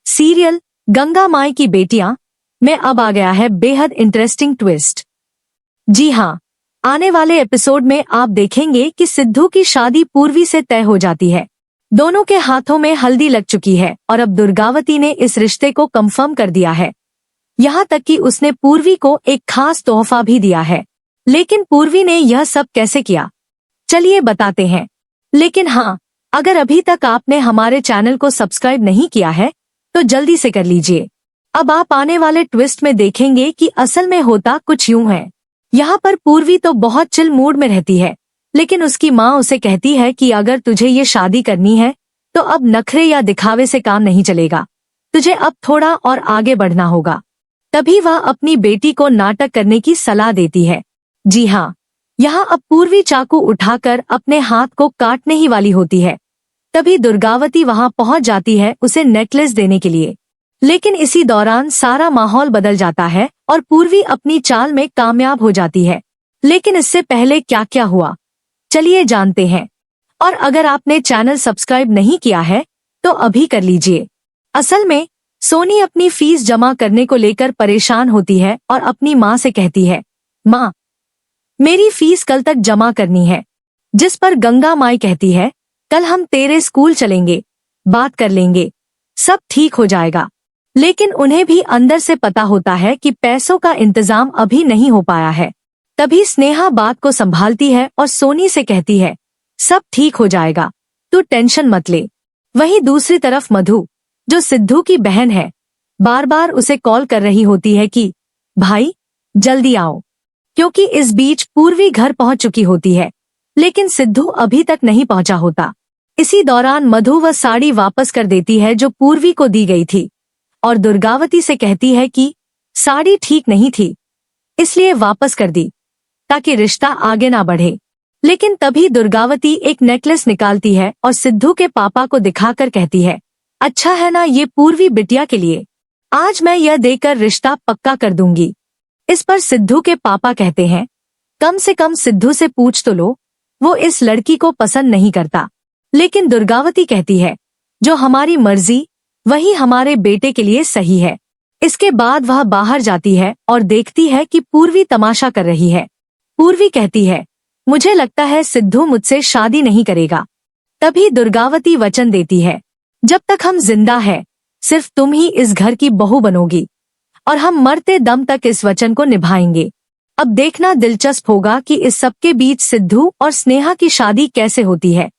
Serial Ganga माई की बेटियां में अब आ गया है बेहद इंटरेस्टिंग ट्विस्ट। जी हाँ, आने वाले एपिसोड में आप देखेंगे कि सिद्धू की शादी पूर्वी से तय हो जाती है। दोनों के हाथों में हल्दी लग चुकी है और अब दुर्गावती ने इस रिश्ते को कंफर्म कर दिया है। यहाँ तक कि उसने पूर्वी को एक खास तोहफा भी दिया है। लेकिन पूर्वी ने यह सब कैसे किया, चलिए बताते हैं। लेकिन हाँ, अगर अभी तक आपने हमारे चैनल को सब्सक्राइब नहीं किया है तो जल्दी से कर लीजिए। अब आप आने वाले ट्विस्ट में देखेंगे कि असल में होता कुछ यूं है। यहाँ पर पूर्वी तो बहुत चिल मूड में रहती है, लेकिन उसकी माँ उसे कहती है कि अगर तुझे ये शादी करनी है तो अब नखरे या दिखावे से काम नहीं चलेगा, तुझे अब थोड़ा और आगे बढ़ना होगा। तभी वह अपनी बेटी को नाटक करने की सलाह देती है। जी हाँ, यहाँ अब पूर्वी चाकू उठाकर अपने हाथ को काटने ही वाली होती है। तभी दुर्गावती वहां पहुंच जाती है उसे नेकलेस देने के लिए। लेकिन इसी दौरान सारा माहौल बदल जाता है और पूर्वी अपनी चाल में कामयाब हो जाती है। लेकिन इससे पहले क्या क्या हुआ, चलिए जानते हैं। और अगर आपने चैनल सब्सक्राइब नहीं किया है तो अभी कर लीजिए। असल में सोनी अपनी फीस जमा करने को लेकर परेशान होती है और अपनी माँ से कहती है, माँ मेरी फीस कल तक जमा करनी है। जिस पर गंगा माई कहती है, कल हम तेरे स्कूल चलेंगे, बात कर लेंगे, सब ठीक हो जाएगा। लेकिन उन्हें भी अंदर से पता होता है कि पैसों का इंतजाम अभी नहीं हो पाया है। तभी स्नेहा बात को संभालती है और सोनी से कहती है, सब ठीक हो जाएगा, तू टेंशन मत ले। वहीं दूसरी तरफ मधु, जो सिद्धू की बहन है, बार बार उसे कॉल कर रही होती है कि भाई जल्दी आओ, क्योंकि इस बीच पूर्वी घर पहुंच चुकी होती है। लेकिन सिद्धू अभी तक नहीं पहुंचा होता। इसी दौरान मधु वह साड़ी वापस कर देती है जो पूर्वी को दी गई थी और दुर्गावती से कहती है कि साड़ी ठीक नहीं थी, इसलिए वापस कर दी ताकि रिश्ता आगे ना बढ़े। लेकिन तभी दुर्गावती एक नेकलेस निकालती है और सिद्धू के पापा को दिखाकर कहती है, अच्छा है ना ये पूर्वी बिटिया के लिए, आज मैं यह देकर रिश्ता पक्का कर दूंगी। इस पर सिद्धू के पापा कहते हैं, कम से कम सिद्धू से पूछ तो लो, वो इस लड़की को पसंद नहीं करता। लेकिन दुर्गावती कहती है, जो हमारी मर्जी वही हमारे बेटे के लिए सही है। इसके बाद वह बाहर जाती है और देखती है कि पूर्वी तमाशा कर रही है। पूर्वी कहती है, मुझे लगता है सिद्धू मुझसे शादी नहीं करेगा। तभी दुर्गावती वचन देती है, जब तक हम जिंदा है सिर्फ तुम ही इस घर की बहू बनोगी और हम मरते दम तक इस वचन को निभाएंगे। अब देखना दिलचस्प होगा कि इस सबके बीच सिद्धू और स्नेहा की शादी कैसे होती है।